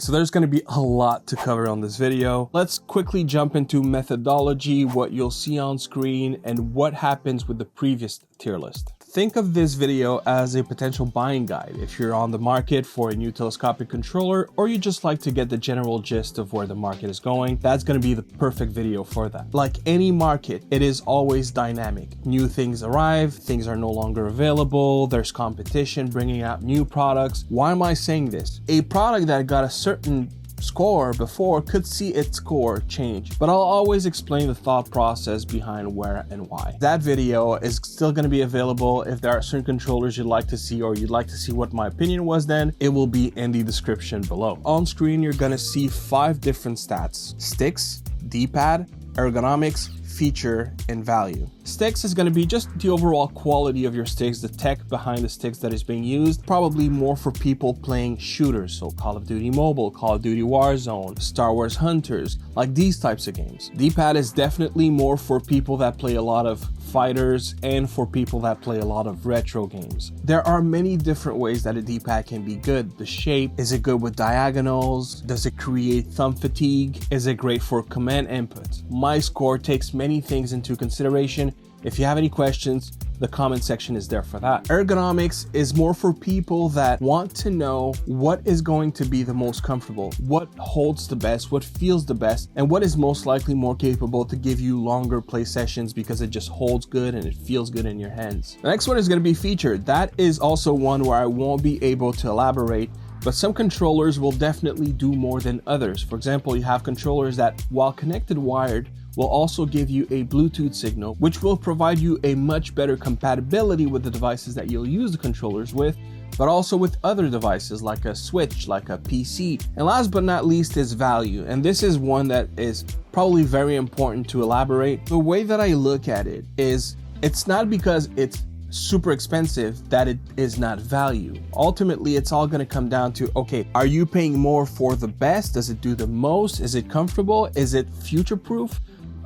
So there's going to be a lot to cover on this video. Let's quickly jump into methodology, what you'll see on screen, and what happens with the previous tier list. Think of this video as a potential buying guide if you're on the market for a new telescopic controller, or you just like to get the general gist of where the market is going. That's going to be the perfect video for that. Like any market, it is always dynamic. New things arrive, things are no longer available, there's competition bringing out new products. Why am I saying this? A product that got a certain score before could see its score change, but I'll always explain the thought process behind where and why. That video is still going to be available. If there are certain controllers you'd like to see, or you'd like to see what my opinion was, then it will be in the description below. On screen, you're going to see 5 different stats: sticks, D-pad, ergonomics, feature, and value. Sticks is going to be just the overall quality of your sticks, the tech behind the sticks that is being used, probably more for people playing shooters, so Call of Duty Mobile, Call of Duty Warzone, Star Wars Hunters, like these types of games. D-pad is definitely more for people that play a lot of fighters and for people that play a lot of retro games. There are many different ways that a D-pad can be good. The shape, is it good with diagonals? Does it create thumb fatigue? Is it great for command input? My score takes many things into consideration. If you have any questions, the comment section is there for that. Ergonomics is more for people that want to know what is going to be the most comfortable, what holds the best, what feels the best, and what is most likely more capable to give you longer play sessions because it just holds good and it feels good in your hands. The next one is going to be feature. That is also one where I won't be able to elaborate, but some controllers will definitely do more than others. For example, you have controllers that, while connected wired, will also give you a Bluetooth signal, which will provide you a much better compatibility with the devices that you'll use the controllers with, but also with other devices like a Switch, like a PC. And last but not least is value. And this is one that is probably very important to elaborate. The way that I look at it is, it's not because it's super expensive that it is not value. Ultimately, it's all going to come down to, okay, are you paying more for the best? Does it do the most? Is it comfortable? Is it future-proof?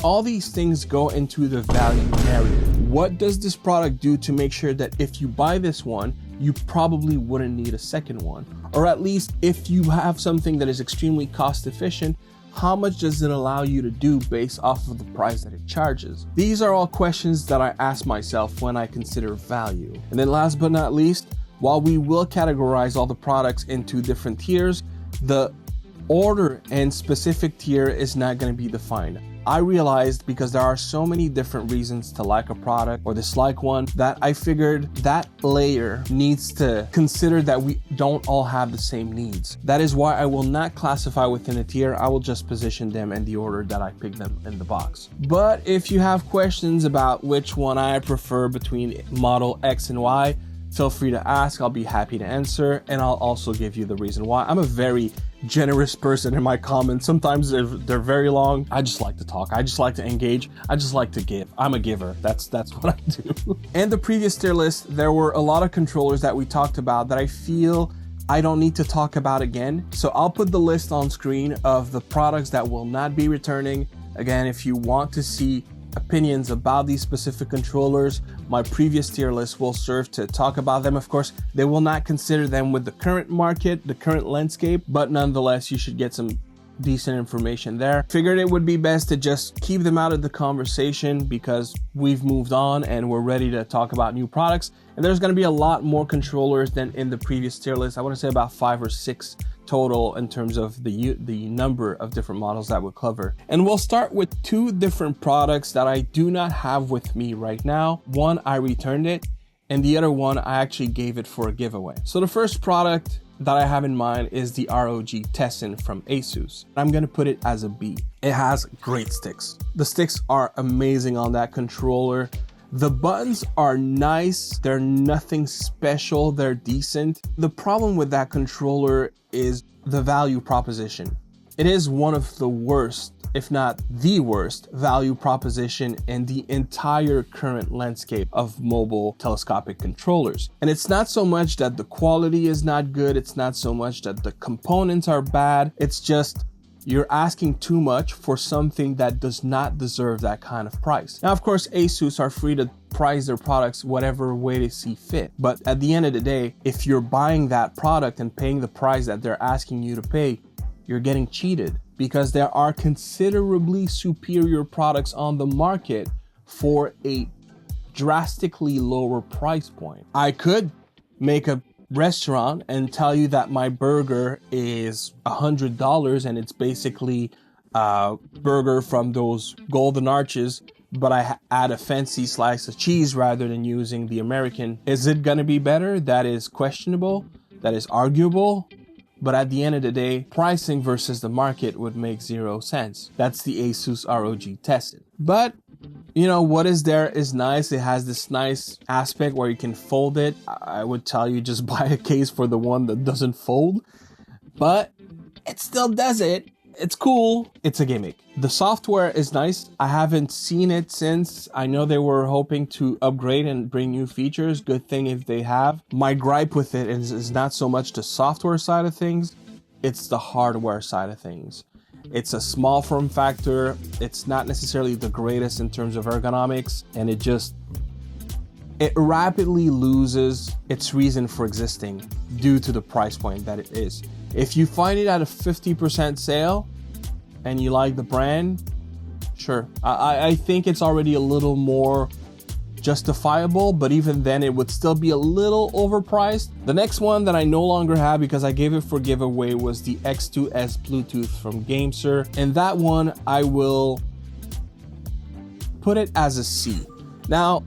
All these things go into the value narrative. What does this product do to make sure that if you buy this one, you probably wouldn't need a second one? Or at least if you have something that is extremely cost efficient, how much does it allow you to do based off of the price that it charges? These are all questions that I ask myself when I consider value. And then last but not least, while we will categorize all the products into different tiers, the order and specific tier is not going to be defined. I realized, because there are so many different reasons to like a product or dislike one, that I figured that layer needs to consider that we don't all have the same needs. That is why I will not classify within a tier. I will just position them in the order that I picked them in the box. But if you have questions about which one I prefer between model X and Y, feel free to ask. I'll be happy to answer, and I'll also give you the reason why. I'm a very generous person in my comments. Sometimes they're very long. I just like to talk. I just like to engage. I just like to give. I'm a giver. That's what I do. And the previous tier list, there were a lot of controllers that we talked about that I feel I don't need to talk about again. So I'll put the list on screen of the products that will not be returning. Again, if you want to see opinions about these specific controllers, my previous tier list will serve to talk about them. Of course, they will not consider them with the current market, the current landscape, but nonetheless, you should get some decent information there. Figured it would be best to just keep them out of the conversation because we've moved on and we're ready to talk about new products. And there's going to be a lot more controllers than in the previous tier list. I want to say about 5 or 6 total in terms of the number of different models that we'll cover. And we'll start with 2 different products that I do not have with me right now. One, I returned it, and the other one, I actually gave it for a giveaway. So the first product that I have in mind is the ROG Tessen from ASUS. I'm going to put it as a B. It has great sticks. The sticks are amazing on that controller. The buttons are nice. They're nothing special. They're decent. The problem with that controller is the value proposition. It is one of the worst, if not the worst, value proposition in the entire current landscape of mobile telescopic controllers. And it's not so much that the quality is not good. It's not so much that the components are bad. It's just you're asking too much for something that does not deserve that kind of price. Now, of course, ASUS are free to price their products whatever way they see fit. But at the end of the day, if you're buying that product and paying the price that they're asking you to pay, you're getting cheated because there are considerably superior products on the market for a drastically lower price point. I could make a restaurant and tell you that my burger is $100 and it's basically a burger from those golden arches, but I add a fancy slice of cheese rather than using the American. Is it gonna be better? That is questionable. That is arguable. But at the end of the day, pricing versus the market would make 0 sense. That's the ASUS ROG Tessen. But you know, what is there is nice. It has this nice aspect where you can fold it. I would tell you just buy a case for the one that doesn't fold, but it still does it. It's cool. It's a gimmick. The software is nice. I haven't seen it since. I know they were hoping to upgrade and bring new features. Good thing if they have. My gripe with it is not so much the software side of things, it's the hardware side of things. It's a small form factor. It's not necessarily the greatest in terms of ergonomics, and it rapidly loses its reason for existing due to the price point that it is. If you find it at a 50% sale and you like the brand, sure. I think it's already a little more justifiable, but even then it would still be a little overpriced. The next one that I no longer have because I gave it for giveaway was the X2s Bluetooth from GameSir, and that one I will put it as a C. Now,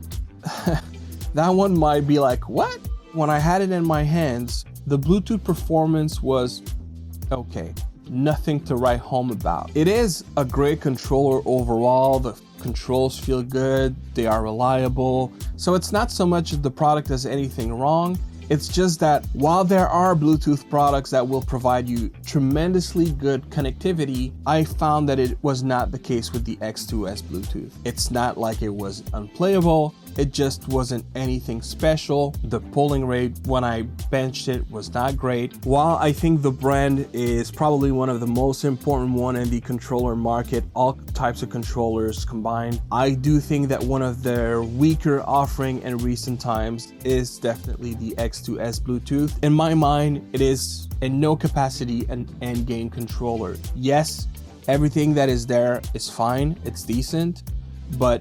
that one might be like, what? When I had it in my hands, the Bluetooth performance was okay. Nothing to write home about. It is a great controller overall. The controls feel good. They are reliable. So it's not so much that the product does anything wrong. It's just that while there are Bluetooth products that will provide you tremendously good connectivity, I found that it was not the case with the X2s Bluetooth. It's not like it was unplayable. It just wasn't anything special. The polling rate when I benched it was not great. While I think the brand is probably one of the most important one in the controller market, all types of controllers combined, I do think that one of their weaker offering in recent times is definitely the X2s Bluetooth. In my mind, it is in no capacity an end game controller. Yes, everything that is there is fine, it's decent, but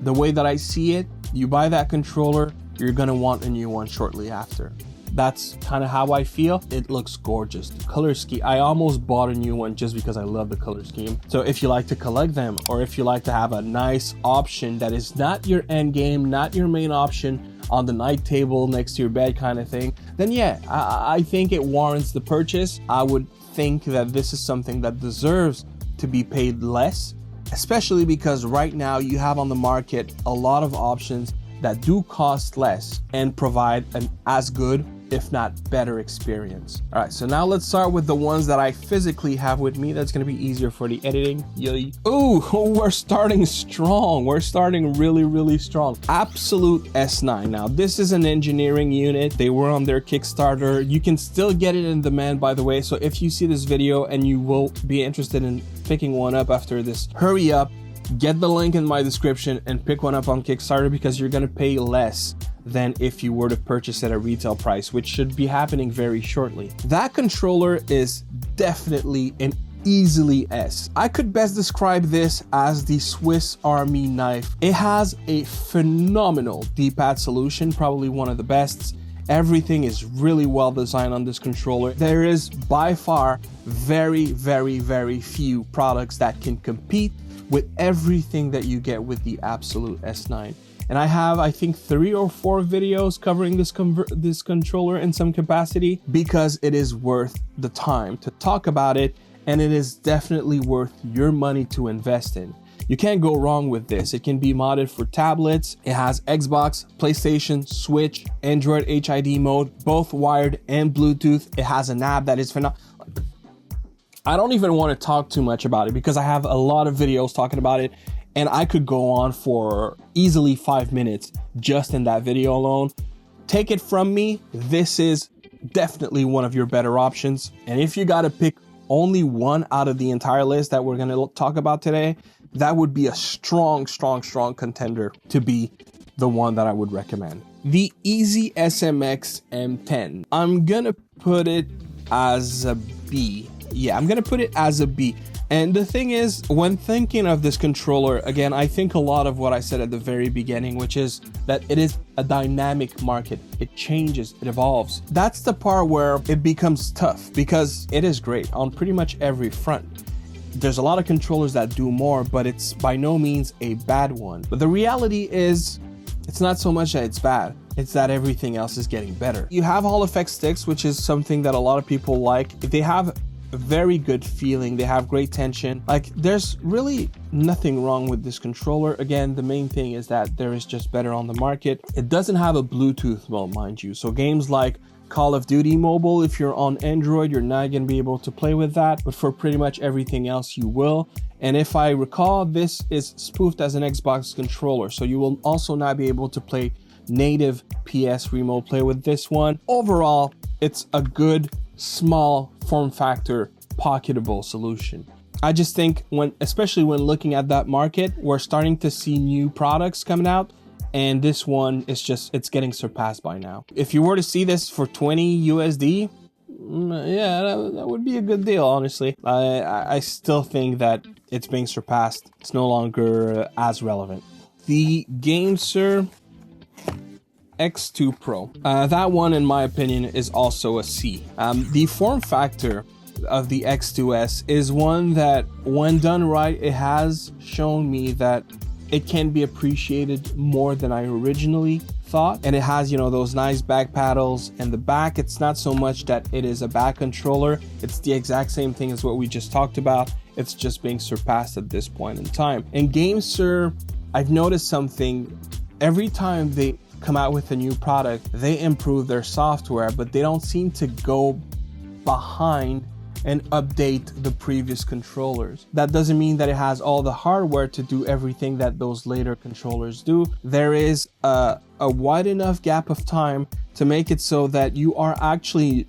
the way that I see it, you buy that controller, you're gonna want a new one shortly after. That's kind of how I feel. It looks gorgeous. The color scheme, I almost bought a new one just because I love the color scheme. So if you like to collect them, or if you like to have a nice option that is not your end game, not your main option on the night table next to your bed kind of thing, then yeah, I think it warrants the purchase. I would think that this is something that deserves to be paid less, especially because right now you have on the market a lot of options that do cost less and provide an as good, if not better experience. All right, so now let's start with the ones that I physically have with me. That's gonna be easier for the editing. Yay. Ooh, we're starting strong. We're starting really, really strong. Abxylute S9. Now, this is an engineering unit. They were on their Kickstarter. You can still get it in demand, by the way. So if you see this video and you will be interested in picking one up after this, hurry up, get the link in my description and pick one up on Kickstarter, because you're gonna pay less than if you were to purchase at a retail price, which should be happening very shortly. That controller is definitely an easily S. I could best describe this as the Swiss Army knife. It has a phenomenal D-pad solution, probably one of the best. Everything is really well designed on this controller. There is by far very, very, very few products that can compete with everything that you get with the Abxylute S9. And I have, I think, 3 or 4 videos covering this controller in some capacity, because it is worth the time to talk about it, and it is definitely worth your money to invest in. You can't go wrong with this. It can be modded for tablets. It has Xbox, PlayStation, Switch, Android HID mode, both wired and Bluetooth. It has an app that is phenomenal. I don't even want to talk too much about it because I have a lot of videos talking about it, and I could go on for easily 5 minutes just in that video alone. Take it from me, this is definitely one of your better options. And if you got to pick only one out of the entire list that we're going to talk about today, that would be a strong, strong, strong contender to be the one that I would recommend. The EasySMX M10. I'm going to put it as a B. Yeah, I'm gonna put it as a B. And the thing is, when thinking of this controller, again, I think a lot of what I said at the very beginning, which is that it is a dynamic market. It changes, it evolves. That's the part where it becomes tough, because it is great on pretty much every front. There's a lot of controllers that do more, but it's by no means a bad one. But the reality is, it's not so much that it's bad, it's that everything else is getting better. You have Hall effect sticks, which is something that a lot of people like. They have a very good feeling, they have great tension. Like, there's really nothing wrong with this controller. Again, the main thing is that there is just better on the market. It doesn't have a Bluetooth mode, mind you. So games like Call of Duty Mobile, if you're on Android, you're not going to be able to play with that, but for pretty much everything else you will. And if I recall, this is spoofed as an Xbox controller, so you will also not be able to play native PS remote play with this one. Overall, it's a good, small form factor, pocketable solution. I just think especially when looking at that market, we're starting to see new products coming out, and this one is it's getting surpassed by now. If you were to see this for 20 USD, yeah, that would be a good deal, honestly. I still think that it's being surpassed. It's no longer as relevant. The GameSir X2 Pro. That one, in my opinion, is also a C. The form factor of the X2s is one that, when done right, it has shown me that it can be appreciated more than I originally thought. And it has, you know, those nice back paddles, and the back, it's not so much that it is a back controller. It's the exact same thing as what we just talked about. It's just being surpassed at this point in time. And GameSir, I've noticed something. Every time they come out with a new product, they improve their software, but they don't seem to go behind and update the previous controllers. That doesn't mean that it has all the hardware to do everything that those later controllers do. There is a wide enough gap of time to make it so that you are actually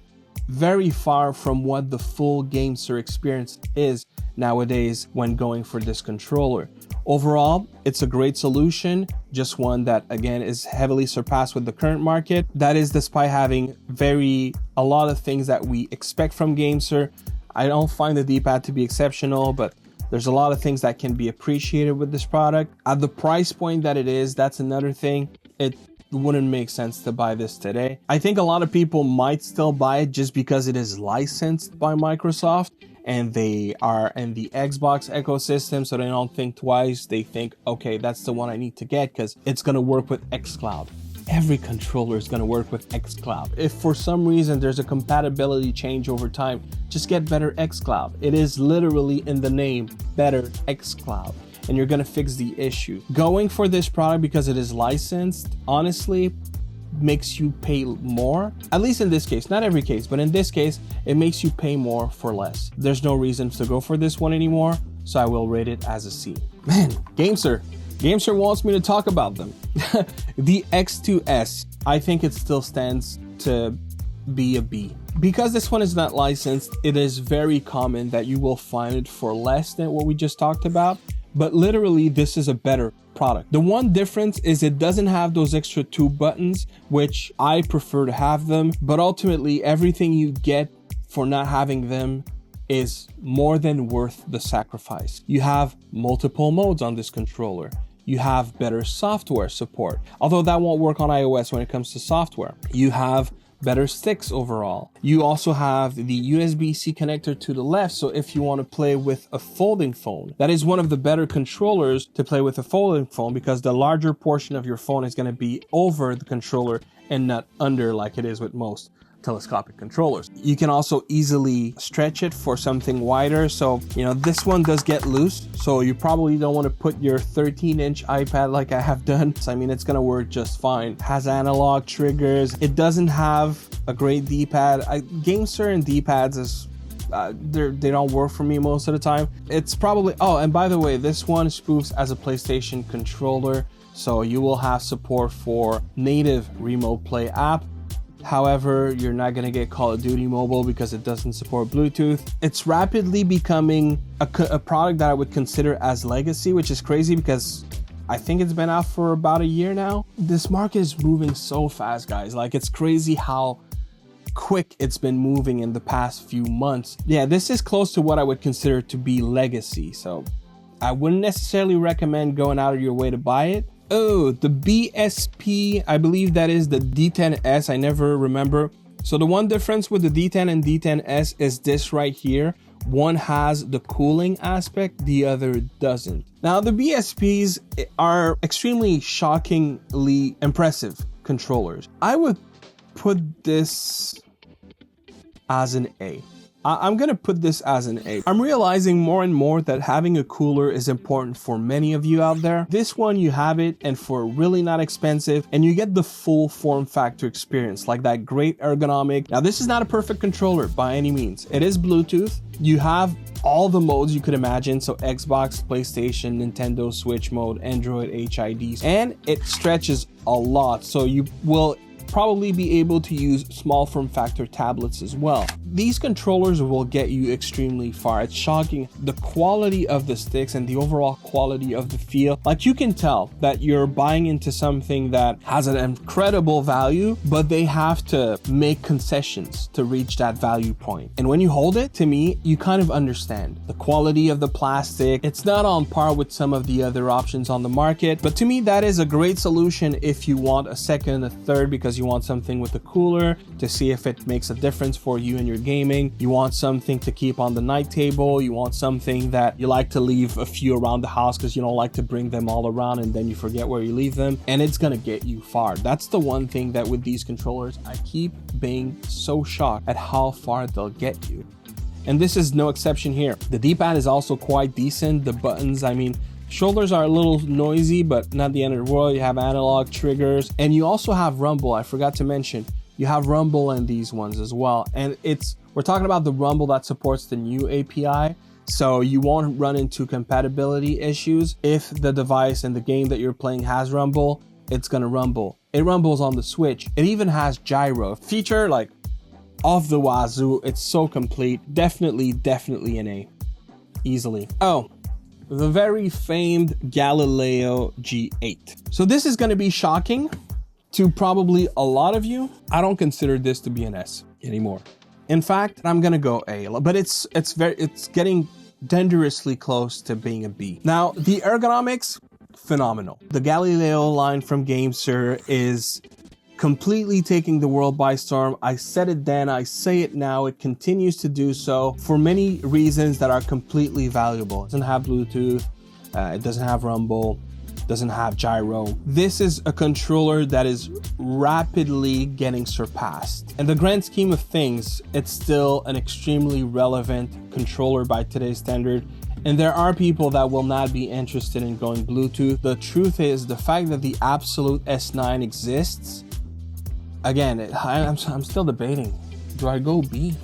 very far from what the full GameSir experience is nowadays when going for this controller. Overall, it's a great solution, just one that, again, is heavily surpassed with the current market. That is despite having a lot of things that we expect from GameSir. I don't find the D-pad to be exceptional, but there's a lot of things that can be appreciated with this product. At the price point that it is, that's another thing. It wouldn't make sense to buy this today. I think a lot of people might still buy it just because it is licensed by Microsoft, and they are in the Xbox ecosystem, so they don't think twice. They think, okay, that's the one I need to get because it's going to work with xCloud. Every controller is going to work with xCloud. If for some reason there's a compatibility change over time, just get better xCloud. It is literally in the name, better xCloud, and you're going to fix the issue. Going for this product because it is licensed, honestly, makes you pay more. At least in this case, not every case, but in this case, it makes you pay more for less. There's no reason to go for this one anymore, so I will rate it as a C. Man, GameSir wants me to talk about them. The X2s, I think it still stands to be a B. Because this one is not licensed, it is very common that you will find it for less than what we just talked about, but literally this is a better product. The one difference is it doesn't have those extra 2 buttons, which I prefer to have them, but ultimately everything you get for not having them is more than worth the sacrifice. You have multiple modes on this controller. You have better software support, although that won't work on iOS when it comes to software. You have better sticks overall. You also have the USB-C connector to the left, so if you want to play with a folding phone, that is one of the better controllers to play with a folding phone, because the larger portion of your phone is going to be over the controller and not under like it is with most telescopic controllers. You can also easily stretch it for something wider, so you know this one does get loose, so you probably don't want to put your 13-inch iPad like I have done. So, I mean, it's gonna work just fine. It has analog triggers. It doesn't have a great D-pad. GameSir and D-pads is they don't work for me most of the time. It's probably, oh, and by the way, this one spoofs as a PlayStation controller, so you will have support for native remote play app. However, you're not going to get Call of Duty Mobile because it doesn't support Bluetooth. It's rapidly becoming a product that I would consider as legacy, which is crazy because I think it's been out for about a year now. This market is moving so fast, guys. Like, it's crazy how quick it's been moving in the past few months. Yeah, this is close to what I would consider to be legacy. So I wouldn't necessarily recommend going out of your way to buy it. Oh, the BSP, I believe that is the D10S. I never remember. So the one difference with the D10 and D10S is this right here. One has the cooling aspect, the other doesn't. Now the BSPs are extremely shockingly impressive controllers. I would put this as an A. I'm gonna put this as an A. I'm realizing more and more that having a cooler is important for many of you out there. This one, you have it, and for really not expensive, and you get the full form factor experience, like that great ergonomic. Now this is not a perfect controller by any means. It is Bluetooth. You have all the modes you could imagine, so Xbox, PlayStation, Nintendo Switch mode, Android, HIDs, and it stretches a lot, so you will probably be able to use small form factor tablets as well. These controllers will get you extremely far. It's shocking the quality of the sticks and the overall quality of the feel. Like, you can tell that you're buying into something that has an incredible value, but they have to make concessions to reach that value point. And when you hold it, to me, you kind of understand the quality of the plastic. It's not on par with some of the other options on the market, but to me, that is a great solution if you want a second and a third, because you want something with a cooler to see if it makes a difference for you in your gaming. You want something to keep on the night table. You want something that you like to leave a few around the house because you don't like to bring them all around and then you forget where you leave them, and it's gonna get you far. That's the one thing that with these controllers, I keep being so shocked at how far they'll get you. And this is no exception here. The D-pad is also quite decent. The buttons, I mean, shoulders are a little noisy, but not the end of the world. You have analog triggers, and you also have rumble. I forgot to mention, you have rumble in these ones as well. And we're talking about the rumble that supports the new API. So you won't run into compatibility issues. If the device and the game that you're playing has rumble, it's gonna rumble. It rumbles on the Switch. It even has gyro feature, like off the wazoo. It's so complete. Definitely an A, easily. Oh, the very famed Galileo G8. So this is going to be shocking to probably a lot of you. I don't consider this to be an S anymore. In fact, I'm going to go A, but it's getting dangerously close to being a B. Now, the ergonomics, phenomenal. The Galileo line from GameSir is completely taking the world by storm. I said it then, I say it now, it continues to do so for many reasons that are completely valuable. It doesn't have Bluetooth, it doesn't have rumble, doesn't have gyro. This is a controller that is rapidly getting surpassed. In the grand scheme of things, it's still an extremely relevant controller by today's standard. And there are people that will not be interested in going Bluetooth. The truth is, the fact that the Abxylute S9 exists, again, I'm still debating. Do I go B?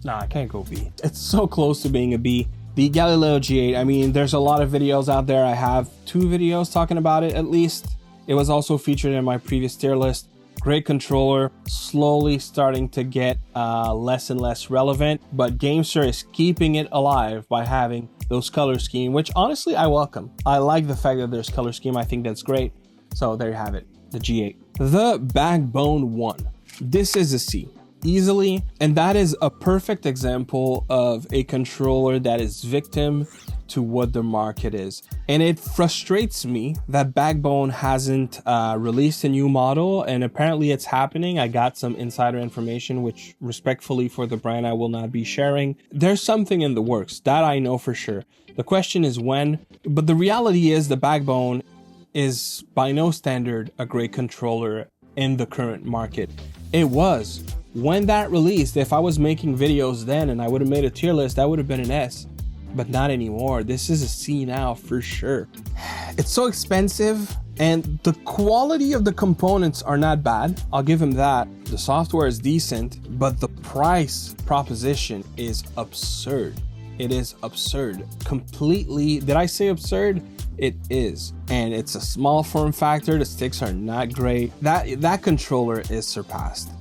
Nah, I can't go B. It's so close to being a B. The Galileo G8, I mean, there's a lot of videos out there. I have 2 videos talking about it at least. It was also featured in my previous tier list. Great controller, slowly starting to get less and less relevant, but GameSir is keeping it alive by having those color scheme, which honestly I welcome. I like the fact that there's color scheme. I think that's great. So there you have it, the G8. The Backbone 1. This is a C, easily, and that is a perfect example of a controller that is victim to what the market is. And it frustrates me that Backbone hasn't released a new model, and apparently it's happening. I got some insider information, which respectfully for the brand I will not be sharing. There's something in the works, that I know for sure. The question is when, but the reality is the Backbone is by no standard a great controller in the current market. It was. When that released, if I was making videos then and I would have made a tier list, that would have been an S. But not anymore. This is a C now for sure. It's so expensive, and the quality of the components are not bad. I'll give him that. The software is decent, but the price proposition is absurd. It is absurd. Completely. Did I say absurd? It is. And it's a small form factor. The sticks are not great. That controller is surpassed.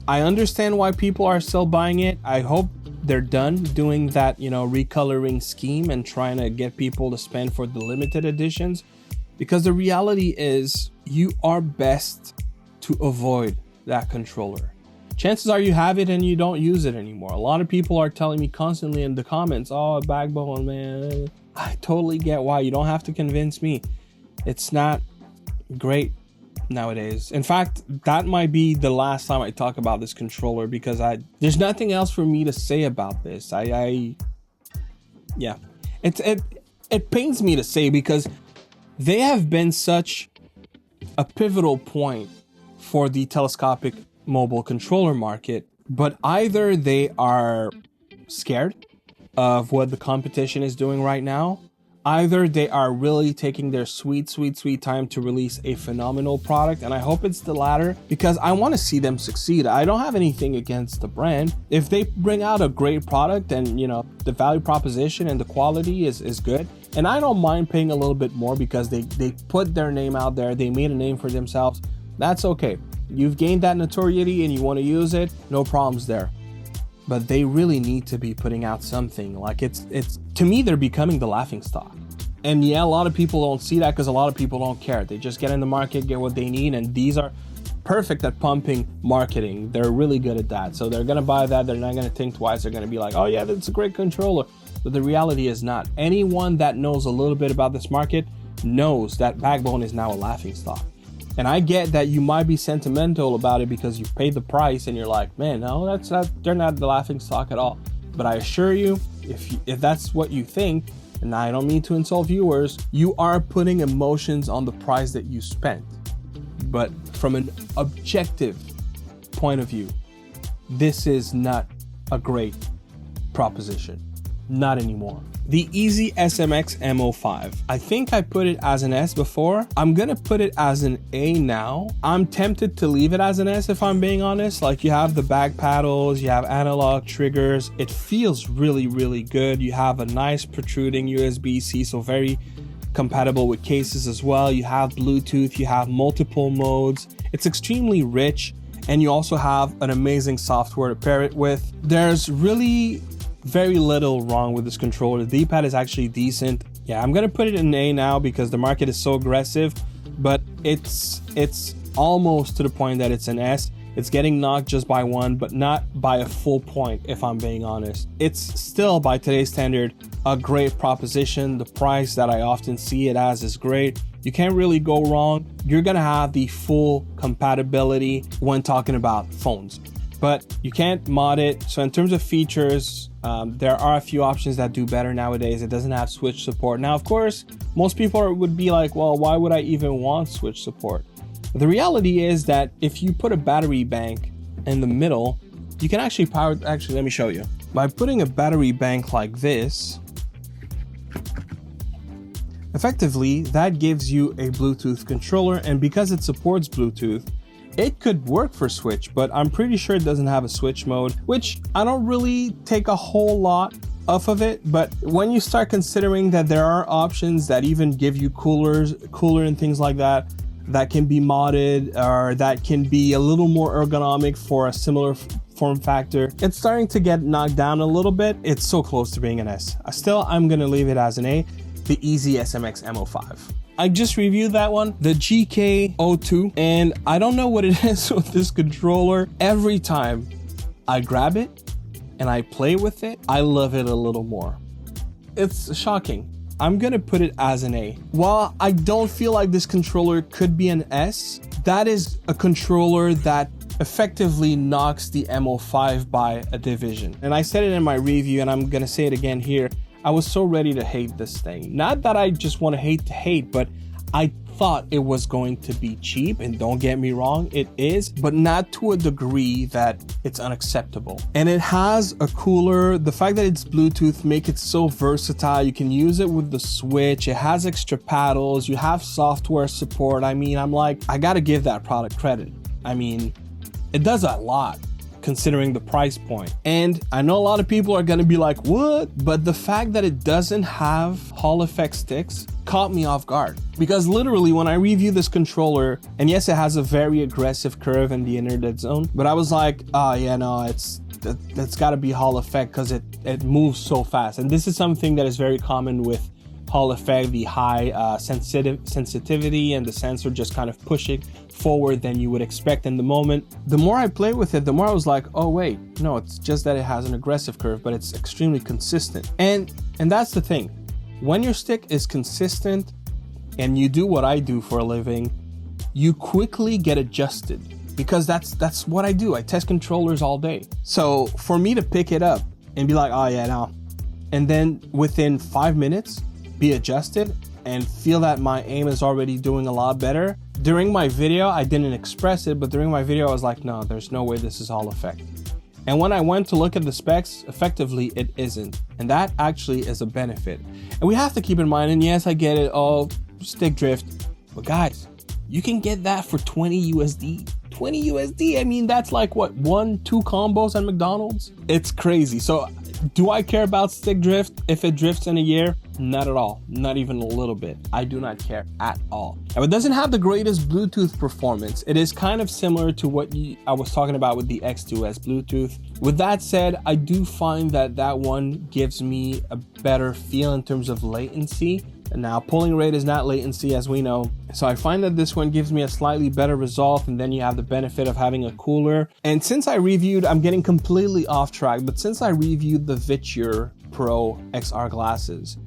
I understand why people are still buying it. I hope they're done doing that, you know, recoloring scheme and trying to get people to spend for the limited editions, because the reality is you are best to avoid that controller. Chances are you have it and you don't use it anymore. A lot of people are telling me constantly in the comments, oh, backbone, man. I totally get why. You don't have to convince me. It's not great nowadays. In fact, that might be the last time I talk about this controller, because there's nothing else for me to say about this. Yeah, it pains me to say, because they have been such a pivotal point for the telescopic mobile controller market, but either they are scared of what the competition is doing right now, either they are really taking their sweet time to release a phenomenal product, and I hope it's the latter, because I want to see them succeed. I don't have anything against the brand. If they bring out a great product and, you know, the value proposition and the quality is good, and I don't mind paying a little bit more because they put their name out there, they made a name for themselves, that's okay. You've gained that notoriety and you want to use it, no problems there. But they really need to be putting out something. Like, it's to me, they're becoming the laughingstock. And yeah, a lot of people don't see that because a lot of people don't care. They just get in the market, get what they need, and these are perfect at pumping marketing. They're really good at that. So they're gonna buy that, they're not gonna think twice, they're gonna be like, oh yeah, that's a great controller. But the reality is not. Anyone that knows a little bit about this market knows that backbone is now a laughingstock. And I get that you might be sentimental about it because you've paid the price and you're like, man, no, they're not the laughingstock at all. But I assure you, if that's what you think, and I don't mean to insult viewers, you are putting emotions on the price that you spent. But from an objective point of view, this is not a great proposition. Not anymore. The EasySMX M05. I think I put it as an S before. I'm gonna put it as an A now. I'm tempted to leave it as an S if I'm being honest. Like, you have the back paddles, you have analog triggers. It feels really, really good. You have a nice protruding USB-C, so very compatible with cases as well. You have Bluetooth, you have multiple modes. It's extremely rich, and you also have an amazing software to pair it with. There's really very little wrong with this controller. The D-pad is actually decent. Yeah, I'm gonna put it in A now because the market is so aggressive, but it's almost to the point that it's an S. It's getting knocked just by one, but not by a full point, if I'm being honest. It's still, by today's standard, a great proposition. The price that I often see it as is great. You can't really go wrong. You're gonna have the full compatibility when talking about phones, but you can't mod it. So in terms of features, there are a few options that do better nowadays. It doesn't have Switch support. Now, of course, most people would be like, well, why would I even want Switch support? The reality is that if you put a battery bank in the middle, you can actually actually, let me show you. By putting a battery bank like this, effectively, that gives you a Bluetooth controller, and because it supports Bluetooth, it could work for Switch, but I'm pretty sure it doesn't have a Switch mode, which I don't really take a whole lot off of it. But when you start considering that there are options that even give you cooler and things like that, that can be modded, or that can be a little more ergonomic for a similar form factor, it's starting to get knocked down a little bit. It's so close to being an S. Still, I'm gonna leave it as an A, the EasySMX M05. I just reviewed that one, the GK02, and I don't know what it is with this controller. Every time I grab it and I play with it, I love it a little more. It's shocking. I'm gonna put it as an A. While I don't feel like this controller could be an S, that is a controller that effectively knocks the M05 by a division. And I said it in my review, and I'm gonna say it again here. I was so ready to hate this thing. Not that I just want to hate, but I thought it was going to be cheap, and don't get me wrong, it is, but not to a degree that it's unacceptable. And it has a cooler. The fact that it's Bluetooth make it so versatile. You can use it with the Switch. It has extra paddles. You have software support. I mean, I'm like, I gotta give that product credit. I mean, it does a lot considering the price point. And I know a lot of people are gonna be like, what? But the fact that it doesn't have Hall effect sticks caught me off guard. Because literally when I review this controller, and yes, it has a very aggressive curve in the inner dead zone, but I was like, oh yeah, no, that's gotta be Hall effect because it moves so fast. And this is something that is very common with Hall effect, the high sensitivity, and the sensor just kind of pushing forward than you would expect in the moment. The more I played with it, the more I was like, oh wait, no, it's just that it has an aggressive curve, but it's extremely consistent. And that's the thing. When your stick is consistent and you do what I do for a living, you quickly get adjusted, because that's what I do. I test controllers all day. So for me to pick it up and be like, oh yeah, no, and then within 5 minutes be adjusted and feel that my aim is already doing a lot better. During my video, I didn't express it, but during my video, I was like, no, there's no way this is Hall effect. And when I went to look at the specs, effectively it isn't. And that actually is a benefit. And we have to keep in mind, and yes, I get it, oh, stick drift. But guys, you can get that for 20 USD. 20 USD, I mean, that's like what, 1-2 combos at McDonald's? It's crazy. So do I care about stick drift if it drifts in a year? Not at all, not even a little bit. I do not care at all. Now, it doesn't have the greatest Bluetooth performance. It is kind of similar to what I was talking about with the X2s Bluetooth. With that said, I do find that that one gives me a better feel in terms of latency. And now polling rate is not latency, as we know. So I find that this one gives me a slightly better result, and then you have the benefit of having a cooler. And since I reviewed, I'm getting completely off track, but since I reviewed the GameSir Pro XR glasses,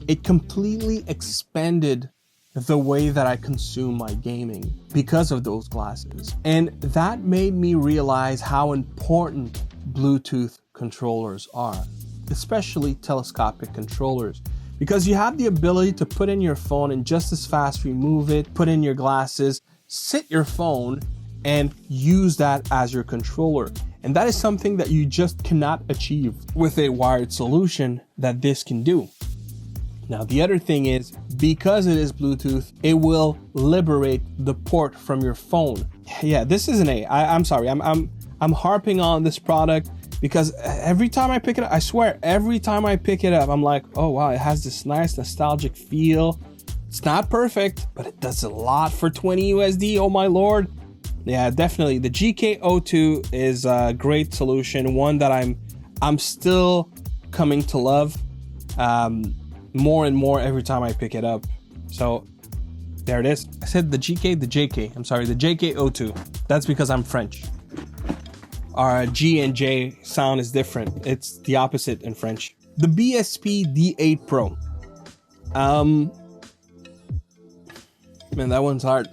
it completely expanded the way that I consume my gaming because of those glasses. And that made me realize how important Bluetooth controllers are, especially telescopic controllers. Because you have the ability to put in your phone and just as fast remove it, put in your glasses, sit your phone, and use that as your controller. And that is something that you just cannot achieve with a wired solution that this can do. Now, the other thing is, because it is Bluetooth, it will liberate the port from your phone. Yeah, this is an A. I'm sorry, I'm harping on this product, because every time I pick it up, I swear, every time I pick it up, I'm like, oh wow, it has this nice nostalgic feel. It's not perfect, but it does a lot for 20 USD, oh my lord. Yeah, definitely. The GK02 is a great solution, one that I'm still coming to love more and more every time I pick it up. So there it is. I said the JK, I'm sorry, the JK02. That's because I'm French. Our G and J sound is different. It's the opposite in French. The BSP-D8 Pro. Man, that one's hard.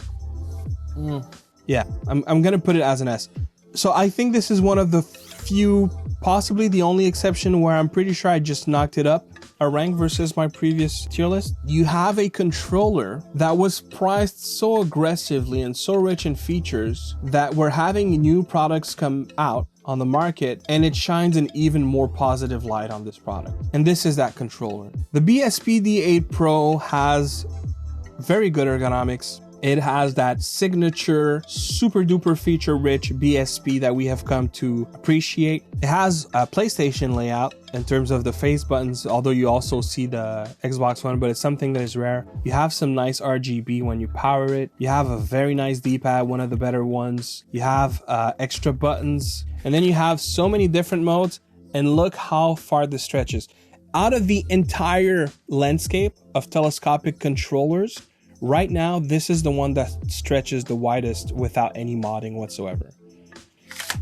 Yeah, I'm gonna put it as an S. So I think this is one of the few, possibly the only exception, where I'm pretty sure I just knocked it up a rank versus my previous tier list. You have a controller that was priced so aggressively and so rich in features that we're having new products come out on the market, and it shines an even more positive light on this product. And this is that controller. The BSP-D8 Pro has very good ergonomics. It has that signature, super duper feature rich BSP that we have come to appreciate. It has a PlayStation layout in terms of the face buttons, although you also see the Xbox one, but it's something that is rare. You have some nice RGB when you power it. You have a very nice D-pad, one of the better ones. You have extra buttons, and then you have so many different modes, and look how far this stretches. Out of the entire landscape of telescopic controllers, right now, this is the one that stretches the widest without any modding whatsoever.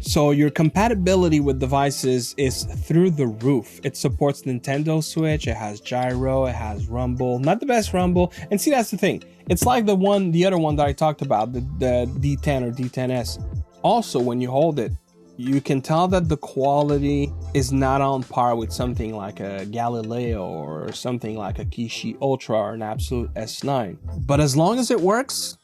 So your compatibility with devices is through the roof. It supports Nintendo Switch, it has gyro, it has rumble, not the best rumble. And see, that's the thing. It's like the other one that I talked about, the D10 or D10S. Also, when you hold it, you can tell that the quality is not on par with something like a Galileo or something like a Kishi Ultra or an Abxylute S9. But as long as it works,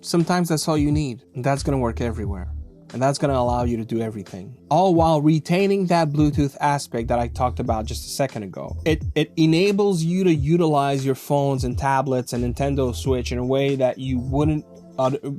sometimes that's all you need. And that's gonna work everywhere. And that's gonna allow you to do everything. All while retaining that Bluetooth aspect that I talked about just a second ago. It enables you to utilize your phones and tablets and Nintendo Switch in a way that you wouldn't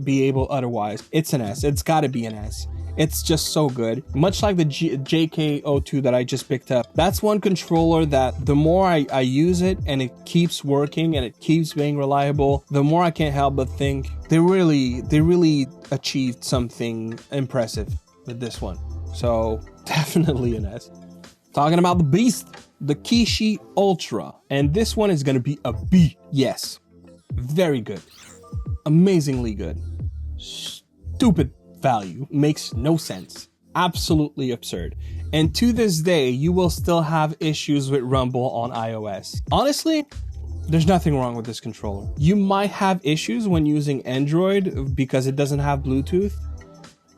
be able otherwise. It's an S, it's gotta be an S. It's just so good. Much like the JK02 that I just picked up. That's one controller that the more I use it and it keeps working and it keeps being reliable, the more I can't help but think they really achieved something impressive with this one. So definitely an S. Talking about the beast, the Kishi Ultra, and this one is going to be a B. Yes, very good, amazingly good. Stupid value, makes no sense, absolutely absurd. And to this day, you will still have issues with rumble on iOS. Honestly, there's nothing wrong with this controller. You might have issues when using Android because it doesn't have Bluetooth.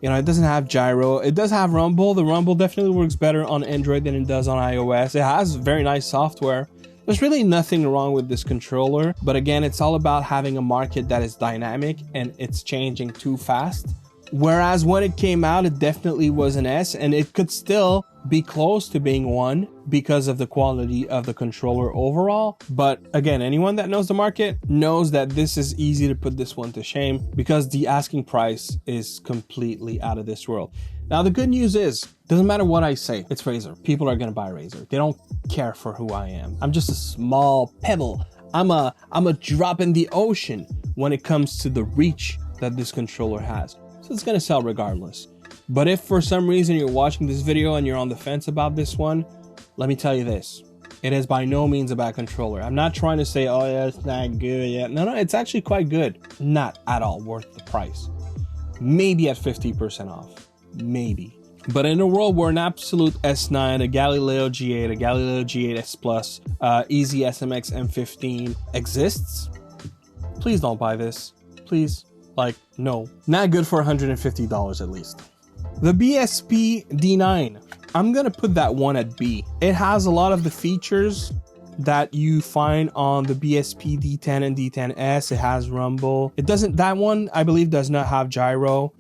You know, it doesn't have gyro. It does have rumble. The rumble definitely works better on Android than it does on iOS. It has very nice software. There's really nothing wrong with this controller. But again, it's all about having a market that is dynamic and it's changing too fast. Whereas when it came out, it definitely was an S, and it could still be close to being one because of the quality of the controller overall. But again, anyone that knows the market knows that this is easy to put this one to shame because the asking price is completely out of this world. Now, the good news is, doesn't matter what I say, it's Razer. People are going to buy Razer. They don't care for who I am. I'm just a small pebble. I'm a drop in the ocean when it comes to the reach that this controller has. So it's going to sell regardless. But if for some reason you're watching this video and you're on the fence about this one, let me tell you this. It is by no means a bad controller. I'm not trying to say, oh yeah, it's not good yet. No, it's actually quite good. Not at all worth the price. Maybe at 50% off. Maybe. But in a world where an Abxylute S9, a Galileo G8, a Galileo G8 Plus, EasySMX M15 exists, please don't buy this. Please. Like, no, not good for $150 at least. The BSP-D9, I'm gonna put that one at B. It has a lot of the features that you find on the BSP-D10 and D10S. It has rumble. It doesn't, that one I believe does not have gyro.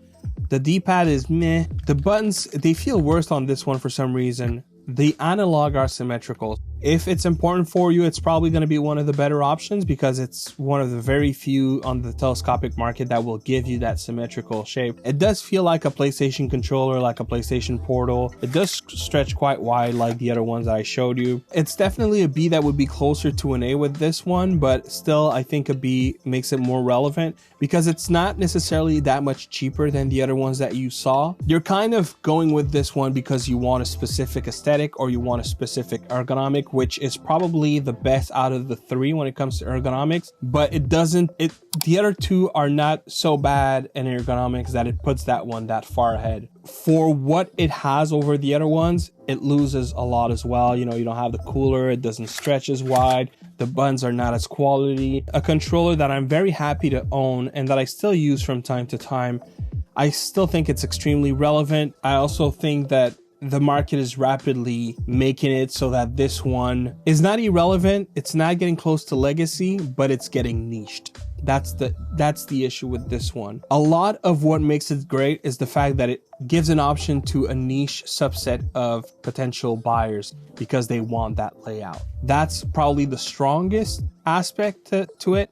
The D-pad is meh. The buttons, they feel worse on this one for some reason. The analog are symmetrical. If it's important for you, it's probably going to be one of the better options because it's one of the very few on the telescopic market that will give you that symmetrical shape. It does feel like a PlayStation controller, like a PlayStation Portal. It does stretch quite wide like the other ones that I showed you. It's definitely a B that would be closer to an A with this one, but still I think a B makes it more relevant because it's not necessarily that much cheaper than the other ones that you saw. You're kind of going with this one because you want a specific aesthetic or you want a specific ergonomic, which is probably the best out of the three when it comes to ergonomics, but the other two are not so bad in ergonomics that it puts that one that far ahead. For what it has over the other ones, it loses a lot as well. You know, you don't have the cooler, it doesn't stretch as wide, the buttons are not as quality. A controller that I'm very happy to own and that I still use from time to time. I still think it's extremely relevant. I also think that the market is rapidly making it so that this one is not irrelevant. It's not getting close to legacy, but it's getting niched. That's the issue with this one. A lot of what makes it great is the fact that it gives an option to a niche subset of potential buyers because they want that layout. That's probably the strongest aspect to it.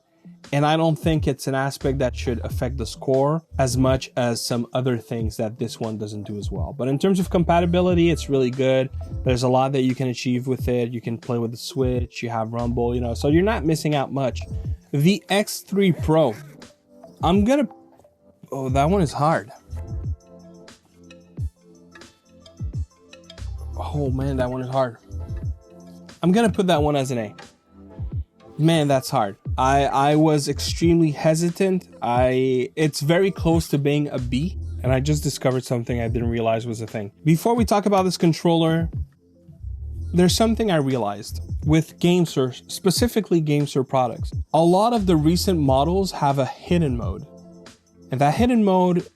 And I don't think it's an aspect that should affect the score as much as some other things that this one doesn't do as well. But in terms of compatibility, it's really good. There's a lot that you can achieve with it. You can play with the Switch, you have rumble, you know, so you're not missing out much. The X3 Pro, oh, that one is hard. Oh man, that one is hard. I'm gonna put that one as an A. Man, that's hard. I was extremely hesitant. It's very close to being a B, and I just discovered something I didn't realize was a thing. Before we talk about this controller, there's something I realized with GameSir, specifically GameSir products. A lot of the recent models have a hidden mode, and that hidden mode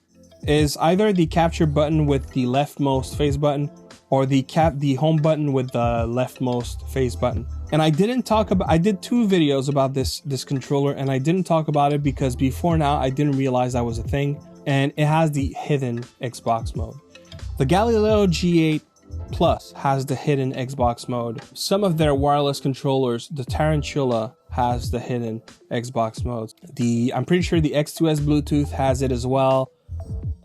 is either the capture button with the leftmost face button or the home button with the leftmost face button. And I did 2 videos about this controller, and I didn't talk about it because before now I didn't realize that was a thing, and it has the hidden Xbox mode. The Galileo G8 Plus has the hidden Xbox mode. Some of their wireless controllers, the Tarantula, has the hidden Xbox modes. I'm pretty sure the X2s Bluetooth has it as well.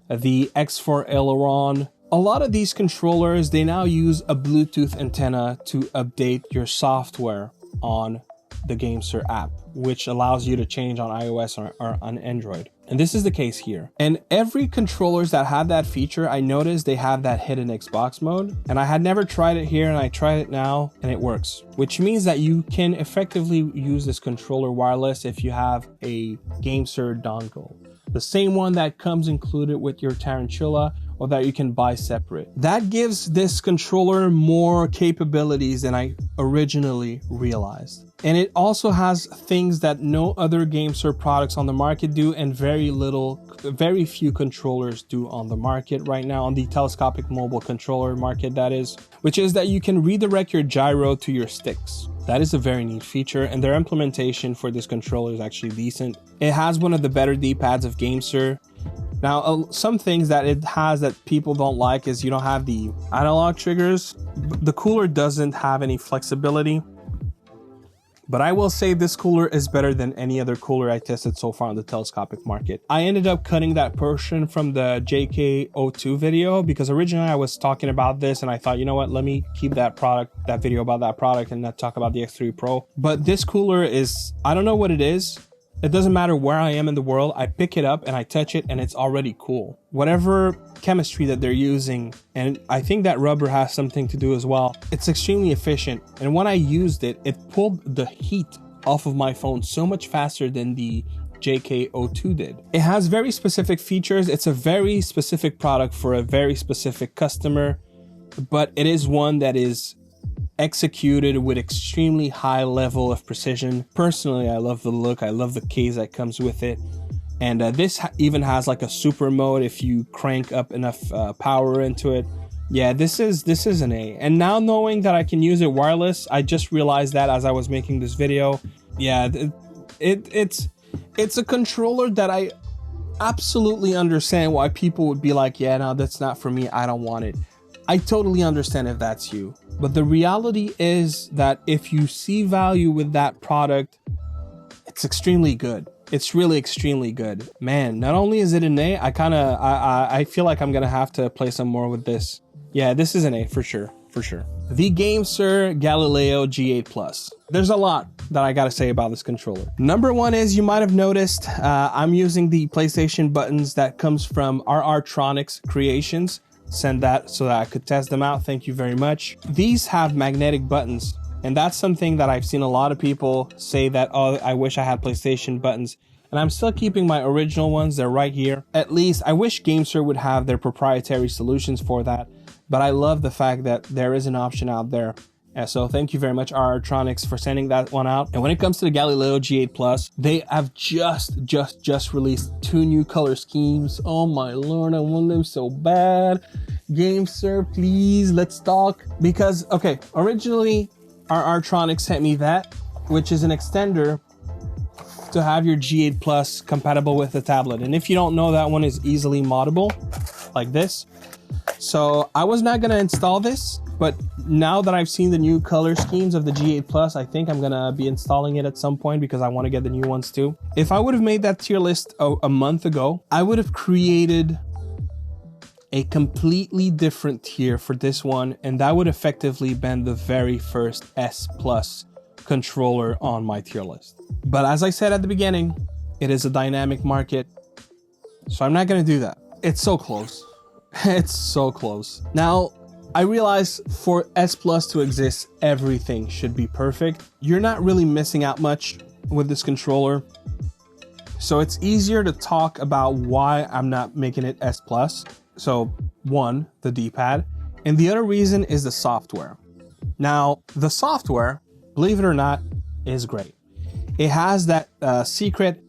The X4 Aileron. A lot of these controllers, they now use a Bluetooth antenna to update your software on the GameSir app, which allows you to change on iOS or on Android. And this is the case here. And every controllers that have that feature, I noticed they have that hidden Xbox mode. And I had never tried it here, and I tried it now, and it works. Which means that you can effectively use this controller wireless if you have a GameSir dongle. The same one that comes included with your Tarantula, or that you can buy separate. That gives this controller more capabilities than I originally realized. And it also has things that no other GameSir products on the market do, and very few controllers do on the market right now, on the telescopic mobile controller market that is, which is that you can redirect your gyro to your sticks. That is a very neat feature, and their implementation for this controller is actually decent. It has one of the better D-pads of GameSir. Now, some things that it has that people don't like is you don't have the analog triggers. The cooler doesn't have any flexibility. But I will say this cooler is better than any other cooler I tested so far on the telescopic market. I ended up cutting that portion from the JK02 video because originally I was talking about this and I thought, you know what, let me keep that video about that product and not talk about the X3 Pro. But this cooler is, I don't know what it is. It doesn't matter where I am in the world. I pick it up and I touch it and it's already cool. Whatever chemistry that they're using, and I think that rubber has something to do as well. It's extremely efficient. And when I used it, it pulled the heat off of my phone so much faster than the JK02 did. It has very specific features. It's a very specific product for a very specific customer, but it is one that is executed with extremely high level of precision. Personally, I love the look. I love the case that comes with it. And this even has like a super mode if you crank up enough power into it. Yeah, this is an A. And now knowing that I can use it wireless, I just realized that as I was making this video. Yeah, it's a controller that I absolutely understand why people would be like, yeah, no, that's not for me. I don't want it. I totally understand if that's you. But the reality is that if you see value with that product, it's extremely good. It's really extremely good. Man, not only is it an A, I feel like I'm gonna have to play some more with this. Yeah, this is an A for sure, for sure. The GameSir Galileo G8 Plus. There's a lot that I gotta say about this controller. Number one is, you might have noticed, I'm using the PlayStation buttons that comes from RRtronics Creations. Send that so that I could test them out. Thank you very much. These have magnetic buttons, and that's something that I've seen a lot of people say that, oh, I wish I had PlayStation buttons. And I'm still keeping my original ones. They're right here. At least I wish GameSir would have their proprietary solutions for that, but I love the fact that there is an option out there. So thank you very much, RRtronics, for sending that one out. And when it comes to the Galileo G8 Plus, they have just released 2 new color schemes. Oh my lord, I want them so bad. GameSir, please, let's talk. Because, okay, originally RRtronics sent me that, which is an extender to have your G8 Plus compatible with the tablet. And if you don't know, that one is easily moddable, like this. So I was not gonna install this, but now that I've seen the new color schemes of the G8 Plus, I think I'm gonna be installing it at some point because I want to get the new ones too. If I would have made that tier list a month ago, I would have created a completely different tier for this one, and that would effectively been the very first S Plus controller on my tier list. But as I said at the beginning, it is a dynamic market, so I'm not gonna do that. It's so close. It's so close. Now, I realize for S Plus to exist, everything should be perfect. You're not really missing out much with this controller. So it's easier to talk about why I'm not making it S Plus. So one, the D-pad, and the other reason is the software. Now, the software, believe it or not, is great. It has that secret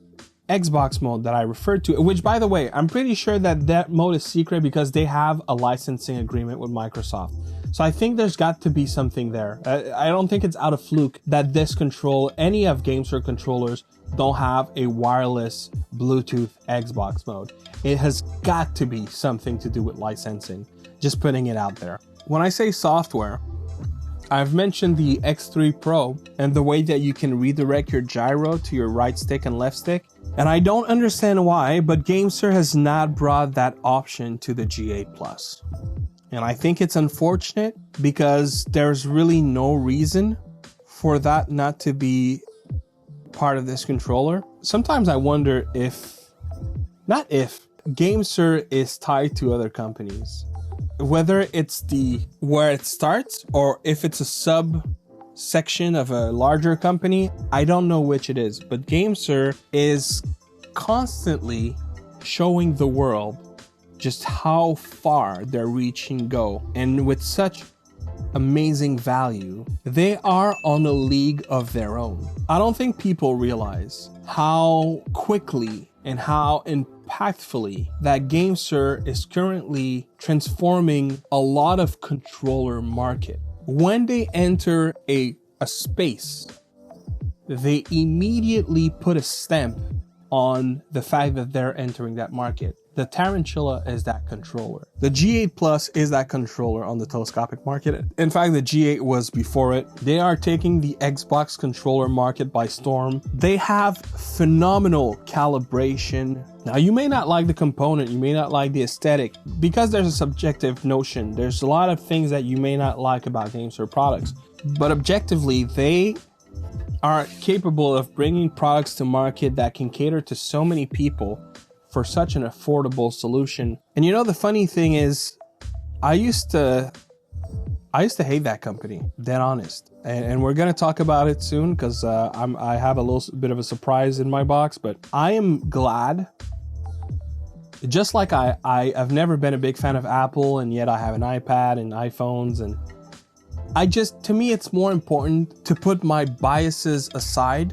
Xbox mode that I referred to, which, by the way, I'm pretty sure that that mode is secret because they have a licensing agreement with Microsoft. So I think there's got to be something there. I don't think it's out of fluke that this control, any of GameSir controllers, don't have a wireless Bluetooth Xbox mode. It has got to be something to do with licensing. Just putting it out there. When I say software, I've mentioned the X3 Pro and the way that you can redirect your gyro to your right stick and left stick. And I don't understand why, but GameSir has not brought that option to the G8 Plus. And I think it's unfortunate because there's really no reason for that not to be part of this controller. Sometimes I wonder if, not if, GameSir is tied to other companies. Whether it's where it starts or if it's a subsection of a larger company, I don't know which it is. But GameSir is constantly showing the world just how far their reach can go. And with such amazing value, they are on a league of their own. I don't think people realize how quickly and how impactfully that GameSir is currently transforming a lot of controller market. When they enter a space, they immediately put a stamp on the fact that they're entering that market. The Tarantula is that controller. The G8 Plus is that controller on the telescopic market. In fact, the G8 was before it. They are taking the Xbox controller market by storm. They have phenomenal calibration. Now, you may not like the component, you may not like the aesthetic, because there's a subjective notion. There's a lot of things that you may not like about GameSir products, but objectively, they are capable of bringing products to market that can cater to so many people for such an affordable solution. And you know, the funny thing is, I used to hate that company, dead honest. And we're gonna talk about it soon because I have a little bit of a surprise in my box, but I am glad. Just like I've never been a big fan of Apple, and yet I have an iPad and iPhones, and to me, it's more important to put my biases aside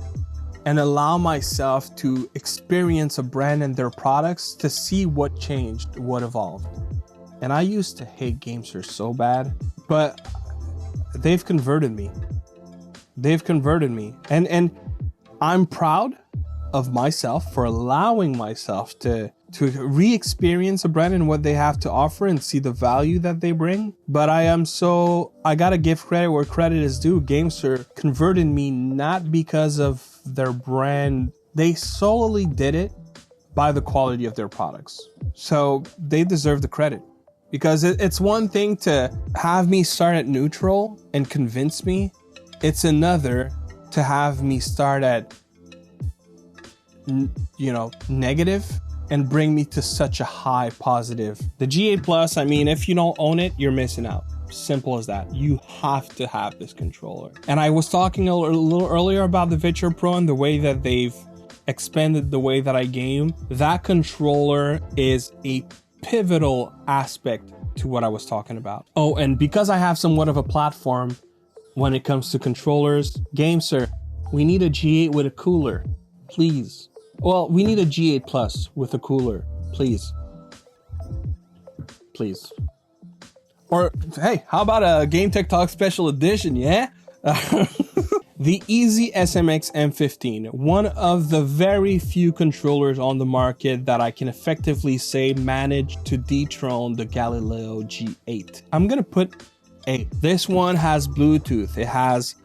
and allow myself to experience a brand and their products to see what changed, what evolved. And I used to hate GameSir so bad, but they've converted me. They've converted me. And I'm proud of myself for allowing myself to re-experience a brand and what they have to offer and see the value that they bring. But I gotta give credit where credit is due. GameSir converted me not because of their brand. They solely did it by the quality of their products. So they deserve the credit, because it's one thing to have me start at neutral and convince me. It's another to have me start at, negative and bring me to such a high positive. The G8 Plus, I mean, if you don't own it, you're missing out. Simple as that. You have to have this controller. And I was talking a little earlier about the ViTR Pro and the way that they've expanded the way that I game. That controller is a pivotal aspect to what I was talking about. Oh, and because I have somewhat of a platform when it comes to controllers, GameSir, we need a G8 with a cooler, please. Well, we need a G8 Plus with a cooler, please. Please. Or, hey, how about a gametechtalk special edition, yeah? The EasySMX M15, one of the very few controllers on the market that I can effectively say managed to dethrone the Galileo G8. I'm gonna put A. This one has Bluetooth. It has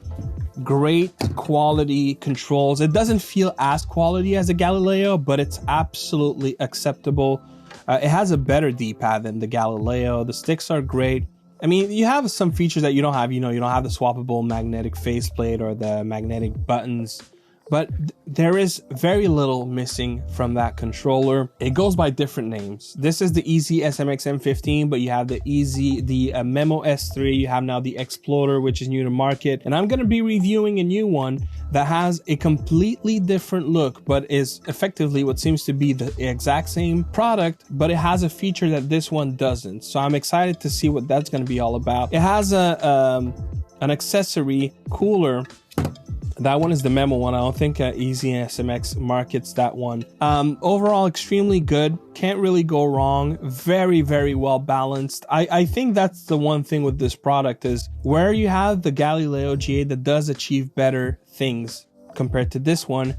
great quality controls. It doesn't feel as quality as the Galileo, but it's absolutely acceptable. It has a better D-pad than the Galileo. The sticks are great. I mean, you have some features that you don't have. You don't have the swappable magnetic faceplate or the magnetic buttons, but there is very little missing from that controller. It goes by different names. This is the EasySMX M15, but you have the Memo S3. You have now the Explorer, which is new to market. And I'm going to be reviewing a new one that has a completely different look, but is effectively what seems to be the exact same product, but it has a feature that this one doesn't. So I'm excited to see what that's going to be all about. It has an accessory cooler. That one is the Memo one. I don't think EasySMX markets that one. Overall, extremely good. Can't really go wrong. Very, very well balanced. I think that's the one thing with this product is where you have the Galileo G8 that does achieve better things compared to this one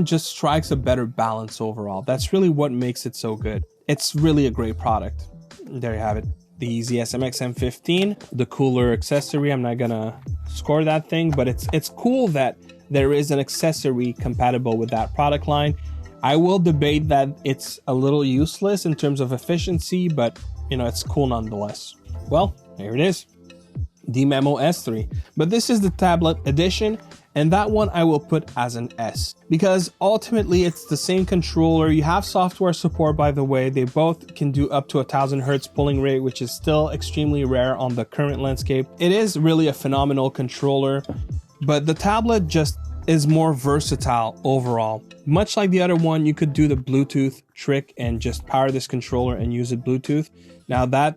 just strikes a better balance overall. That's really what makes it so good. It's really a great product. There you have it. The EasySMX M15, the cooler accessory. I'm not gonna score that thing, but it's cool that there is an accessory compatible with that product line. I will debate that it's a little useless in terms of efficiency, but it's cool nonetheless. Well, here it is, the Memo S3, but this is the tablet edition, And that one I will put as an S, because ultimately it's the same controller. You have software support, by the way. They both can do up to 1000 hertz pulling rate, which is still extremely rare on the current landscape. It is really a phenomenal controller, but the tablet just is more versatile overall. Much like the other one, you could do the Bluetooth trick and just power this controller and use it Bluetooth. Now that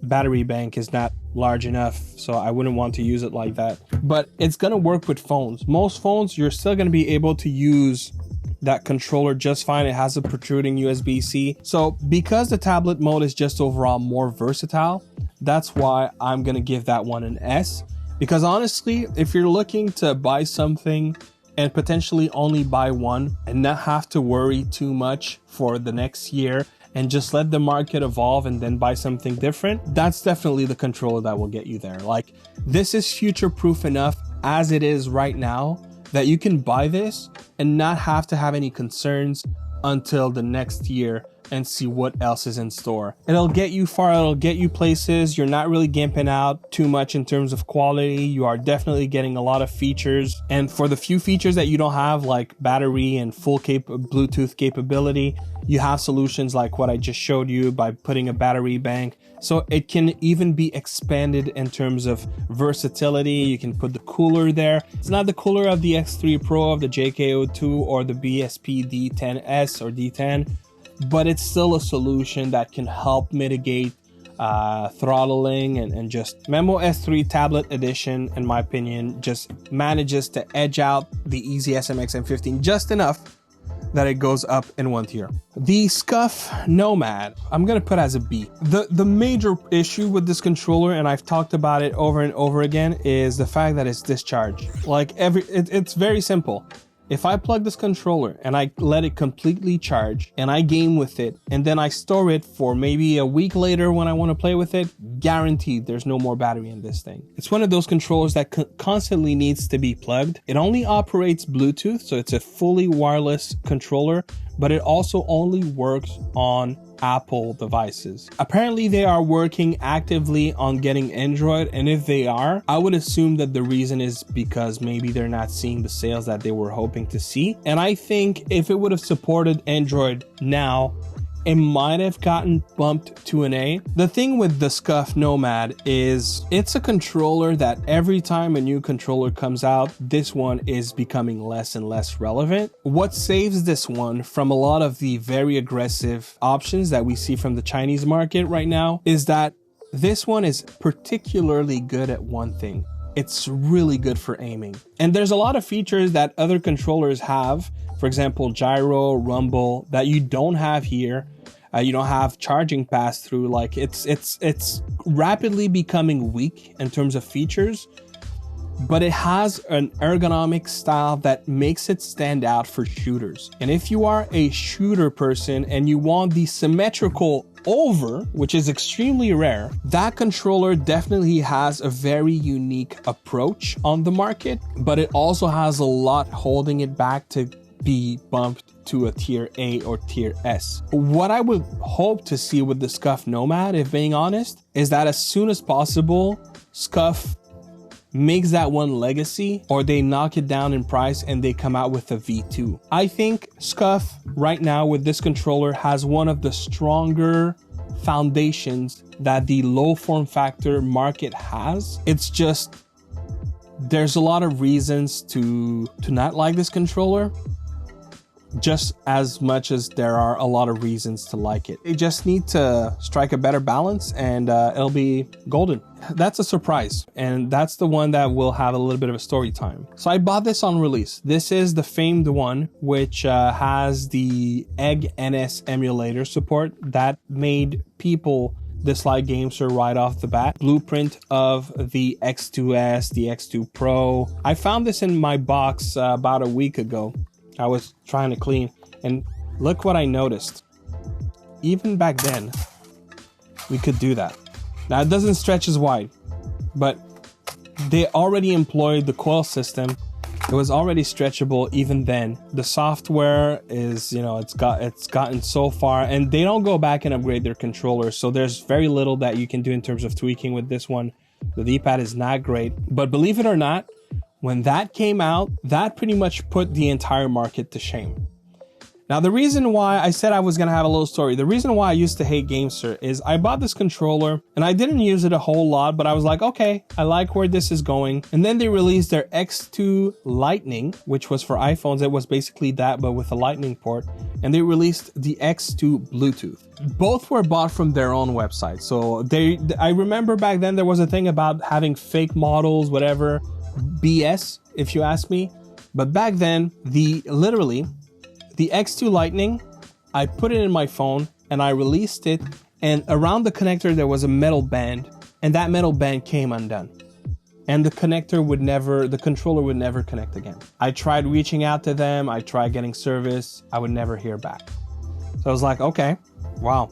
battery bank is not large enough, so I wouldn't want to use it like that, but it's going to work with phones. Most phones, you're still going to be able to use that controller just fine. It has a protruding USB-C. So because the tablet mode is just overall more versatile, that's why I'm going to give that one an S. Because honestly, if you're looking to buy something and potentially only buy one and not have to worry too much for the next year and just let the market evolve and then buy something different, that's definitely the controller that will get you there. Like, this is future-proof enough as it is right now that you can buy this and not have to have any concerns until the next year and see what else is in store. It'll get you far, it'll get you places. You're not really gimping out too much in terms of quality. You are definitely getting a lot of features. And for the few features that you don't have, like battery and full Bluetooth capability, you have solutions like what I just showed you by putting a battery bank. So it can even be expanded in terms of versatility. You can put the cooler there. It's not the cooler of the X3 Pro, of the JK02 or the BSP-D10S or D10, but it's still a solution that can help mitigate throttling and just Memo S3 Tablet Edition, in my opinion, just manages to edge out the EasySMX M15 just enough that it goes up in one tier. The Scuf Nomad, I'm gonna put as a B. The major issue with this controller, and I've talked about it over and over again, is the fact that it's discharged. Like it's very simple. If I plug this controller and I let it completely charge and I game with it and then I store it for maybe a week later when I want to play with it, guaranteed there's no more battery in this thing. It's one of those controllers that constantly needs to be plugged. It only operates Bluetooth, so it's a fully wireless controller, but it also only works on Apple devices. Apparently they are working actively on getting Android, and if they are, I would assume that the reason is because maybe they're not seeing the sales that they were hoping to see. And I think if it would have supported Android now, it might have gotten bumped to an A. The thing with the Scuf Nomad is it's a controller that every time a new controller comes out, this one is becoming less and less relevant. What saves this one from a lot of the very aggressive options that we see from the Chinese market right now is that this one is particularly good at one thing. It's really good for aiming. And there's a lot of features that other controllers have, for example, gyro, rumble, that you don't have here. You don't have charging pass through. Like it's rapidly becoming weak in terms of features, but it has an ergonomic style that makes it stand out for shooters. And if you are a shooter person and you want the symmetrical over, which is extremely rare, that controller definitely has a very unique approach on the market, but it also has a lot holding it back to be bumped to a tier A or tier S. What I would hope to see with the Scuf Nomad, if being honest, is that as soon as possible, Scuf makes that one legacy, or they knock it down in price and they come out with a V2. I think Scuf right now with this controller has one of the stronger foundations that the low form factor market has. It's just, there's a lot of reasons to not like this controller, just as much as there are a lot of reasons to like it. They just need to strike a better balance and it'll be golden. That's a surprise, and that's the one that will have a little bit of a story time. So I bought this on release. This is the famed one, which has the Egg NS emulator support that made people dislike GameSir right off the bat. Blueprint of the X2s, the X2 Pro. I found this in my box about a week ago. I was trying to clean, and look what I noticed. Even back then, we could do that. Now it doesn't stretch as wide, but they already employed the coil system. It was already stretchable even then. The software is, you know, it's gotten so far, and they don't go back and upgrade their controllers. So there's very little that you can do in terms of tweaking with this one. The D-pad is not great, but believe it or not, When that came out, that pretty much put the entire market to shame. Now, the reason why I said I was going to have a little story, the reason why I used to hate GameSir is I bought this controller and I didn't use it a whole lot, but I was like, okay, I like where this is going. And then they released their X2 Lightning, which was for iPhones. It was basically that, but with a Lightning port. And they released the X2 Bluetooth. Both were bought from their own website. So I remember back then there was a thing about having fake models, whatever, BS, if you ask me. But back then, literally, the X2 Lightning, I put it in my phone and I released it, and around the connector there was a metal band, and that metal band came undone. And the controller would never connect again. I tried reaching out to them, I tried getting service, I would never hear back. So I was like, okay, wow,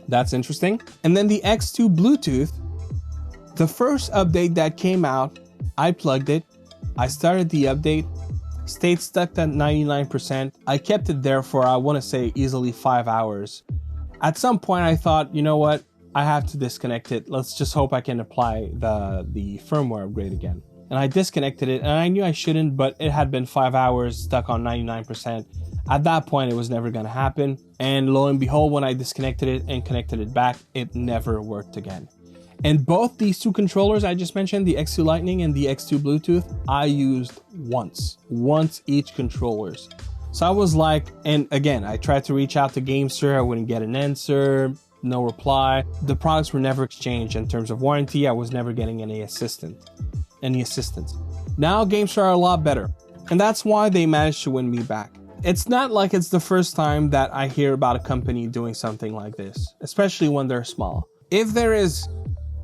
that's interesting. And then the X2 Bluetooth, the first update that came out, I plugged it, I started the update, stayed stuck at 99%. I kept it there for, I want to say, easily 5 hours. At some point, I thought, you know what? I have to disconnect it. Let's just hope I can apply the firmware upgrade again. And I disconnected it, and I knew I shouldn't, but it had been 5 hours stuck on 99%. At that point, it was never going to happen. And lo and behold, when I disconnected it and connected it back, it never worked again. And both these two controllers I just mentioned, the X2 Lightning and the X2 Bluetooth, I used once each controllers. So I was like, and again, I tried to reach out to GameSir, I wouldn't get an answer, no reply. The products were never exchanged in terms of warranty. I was never getting any assistance. Now GameSir are a lot better, and that's why they managed to win me back. It's not like it's the first time that I hear about a company doing something like this, especially when they're small. If there is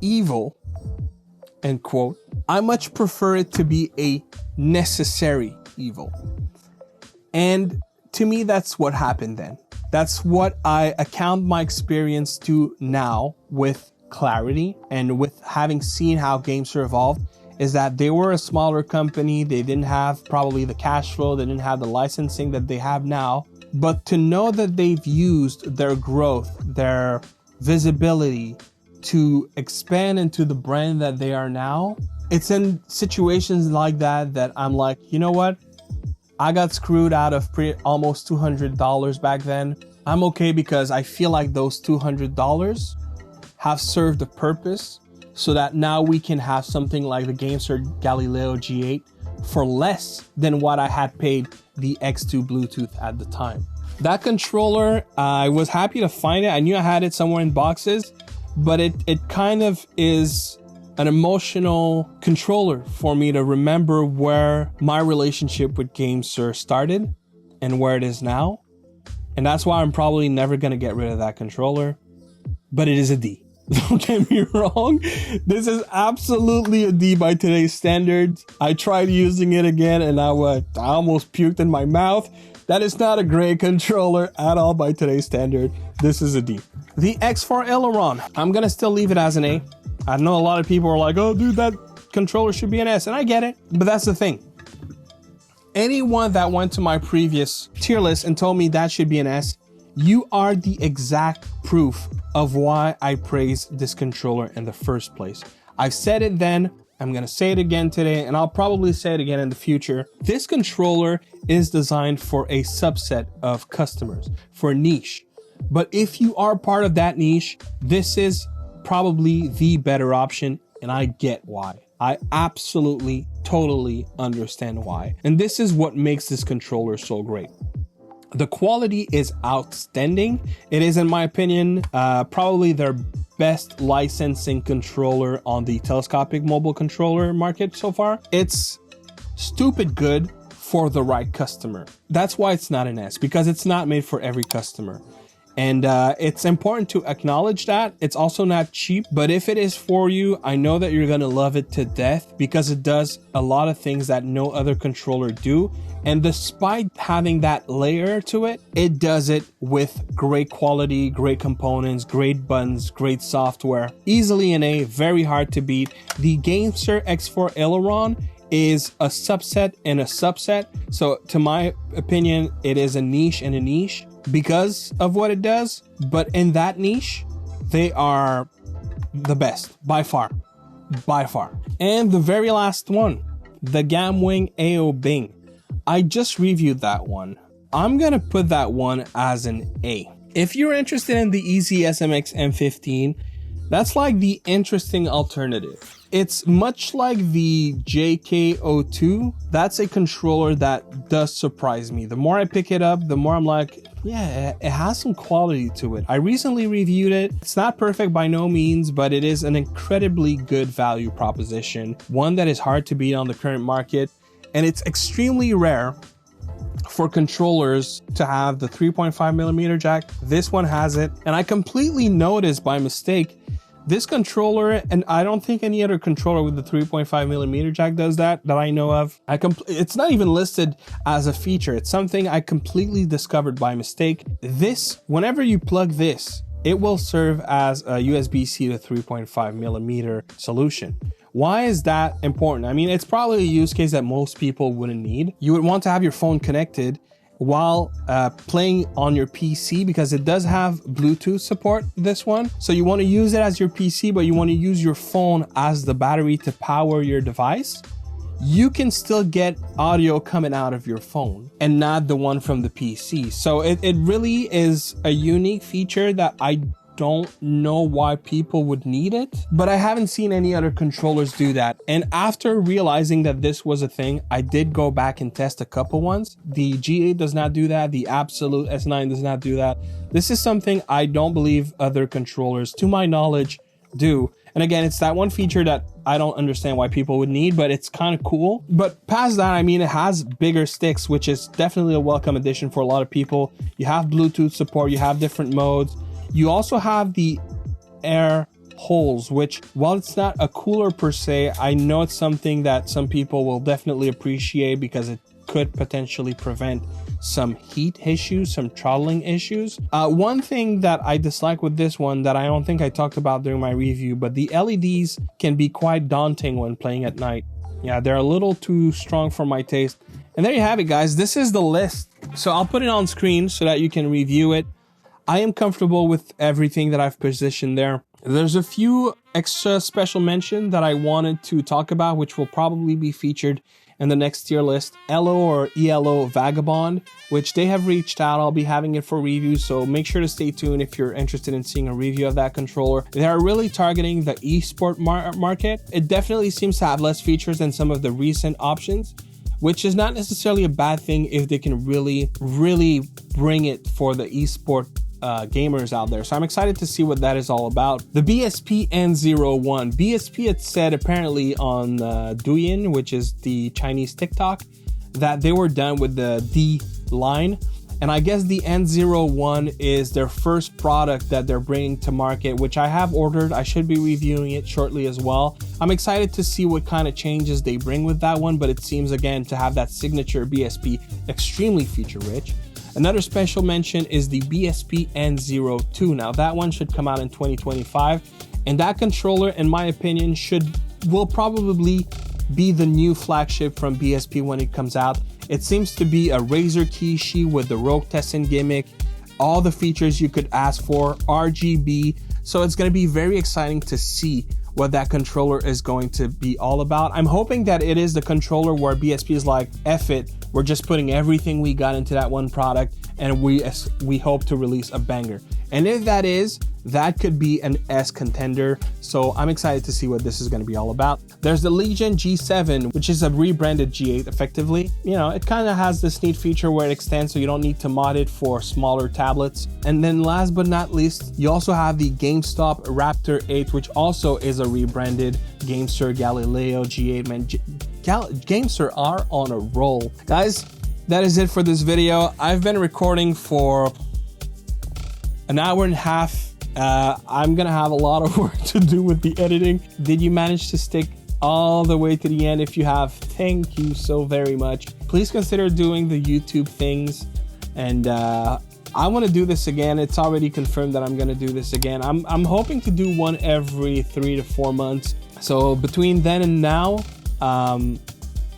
evil, end quote, I much prefer it to be a necessary evil. And to me, that's what happened then. That's what I account my experience to now with clarity, and with having seen how GameSir evolved, is that they were a smaller company. They didn't have probably the cash flow. They didn't have the licensing that they have now. But to know that they've used their growth, their visibility, to expand into the brand that they are now, it's in situations like that that I'm like, you know what? I got screwed out of almost $200 back then. I'm okay, because I feel like those $200 have served a purpose, so that now we can have something like the GameSir Galileo G8 for less than what I had paid the X2 Bluetooth at the time. That controller, I was happy to find it. I knew I had it somewhere in boxes, but it kind of is an emotional controller for me to remember where my relationship with GameSir started and where it is now. And that's why I'm probably never going to get rid of that controller, but it is a D. Don't get me wrong. This is absolutely a D by today's standards. I tried using it again and I almost puked in my mouth. That is not a great controller at all by today's standard. This is a D. The X4 Aileron, I'm going to still leave it as an A. I know a lot of people are like, oh dude, that controller should be an S, and I get it, but that's the thing. Anyone that went to my previous tier list and told me that should be an S, you are the exact proof of why I praised this controller in the first place. I've said it then, I'm going to say it again today, and I'll probably say it again in the future. This controller is designed for a subset of customers, for a niche. But if you are part of that niche, this is probably the better option, and I get why. I absolutely, totally understand why. And this is what makes this controller so great. The quality is outstanding. It is, in my opinion, probably their best licensing controller on the telescopic mobile controller market so far. It's stupid good for the right customer. That's why it's not an S, because it's not made for every customer. And it's important to acknowledge that. It's also not cheap, but if it is for you, I know that you're gonna love it to death, because it does a lot of things that no other controller do. And despite having that layer to it, it does it with great quality, great components, great buttons, great software. Easily an A, very hard to beat. The GameSir X4 Aileron is a subset and a subset. So to my opinion, it is a niche and a niche because of what it does. But in that niche, they are the best by far. And the very last one, the GamWing AoBing. I just reviewed that one. I'm gonna put that one as an A. If you're interested in the EasySMX M15, that's like the interesting alternative. It's much like the JK02. That's a controller that does surprise me. The more I pick it up, the more I'm like, yeah, it has some quality to it. I recently reviewed it. It's not perfect by no means, but it is an incredibly good value proposition. One that is hard to beat on the current market. And it's extremely rare for controllers to have the 3.5mm jack. This one has it. And I completely noticed by mistake, this controller, and I don't think any other controller with the 3.5mm jack does that I know of. It's not even listed as a feature. It's something I completely discovered by mistake. This, whenever you plug this, it will serve as a USB-C to 3.5mm solution. Why is that important? I mean, it's probably a use case that most people wouldn't need. You would want to have your phone connected while playing on your PC, because it does have Bluetooth support, this one. So you want to use it as your PC, but you want to use your phone as the battery to power your device. You can still get audio coming out of your phone and not the one from the PC. So it really is a unique feature that I don't know why people would need it, but I haven't seen any other controllers do that. And after realizing that this was a thing, I did go back and test a couple ones. The G8 does not do that. The Abxylute S9 does not do that. This is something I don't believe other controllers, to my knowledge, do. And again, it's that one feature that I don't understand why people would need, but it's kind of cool. But past that, I mean, it has bigger sticks, which is definitely a welcome addition for a lot of people. You have Bluetooth support, you have different modes. You also have the air holes, which, while it's not a cooler per se, I know it's something that some people will definitely appreciate because it could potentially prevent some heat issues, some throttling issues. One thing that I dislike with this one that I don't think I talked about during my review, but the LEDs can be quite daunting when playing at night. Yeah, they're a little too strong for my taste. And there you have it, guys. This is the list. So I'll put it on screen so that you can review it. I am comfortable with everything that I've positioned there. There's a few extra special mention that I wanted to talk about, which will probably be featured in the next tier list. ELO or ELO Vagabond, which they have reached out. I'll be having it for review, so make sure to stay tuned if you're interested in seeing a review of that controller. They are really targeting the esport market. It definitely seems to have less features than some of the recent options, which is not necessarily a bad thing if they can really bring it for the esport gamers out there. So I'm excited to see what that is all about. The BSP N01. BSP had said apparently on Douyin, which is the Chinese TikTok, that they were done with the D line. And I guess the N01 is their first product that they're bringing to market, which I have ordered. I should be reviewing it shortly as well. I'm excited to see what kind of changes they bring with that one, but it seems again to have that signature BSP, extremely feature rich. Another special mention is the BSP N02. Now that one should come out in 2025, and that controller, in my opinion, will probably be the new flagship from BSP when it comes out. It seems to be a Razer Kishi with the Rogue Tessen gimmick, all the features you could ask for, RGB. So it's going to be very exciting to see what that controller is going to be all about. I'm hoping that it is the controller where BSP is like, F it, we're just putting everything we got into that one product, and we hope to release a banger. And if that is, that could be an S contender. So I'm excited to see what this is going to be all about. There's the Legion G7, which is a rebranded G8 effectively. You know, it kind of has this neat feature where it extends so you don't need to mod it for smaller tablets. And then last but not least, you also have the GameStop Raptor 8, which also is a rebranded GameSir Galileo G8. Man, GameSir are on a roll. Guys, that is it for this video. I've been recording for an hour and a half. I'm gonna have a lot of work to do with the editing. Did you manage to stick all the way to the end? If you have, thank you so very much. Please consider doing the YouTube things, and I want to do this again. It's already confirmed that I'm gonna do this again. I'm hoping to do one every 3 to 4 months. So between then and now,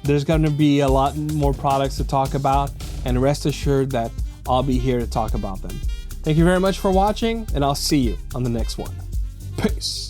there's gonna be a lot more products to talk about, and rest assured that I'll be here to talk about them. Thank you very much for watching, and I'll see you on the next one. Peace.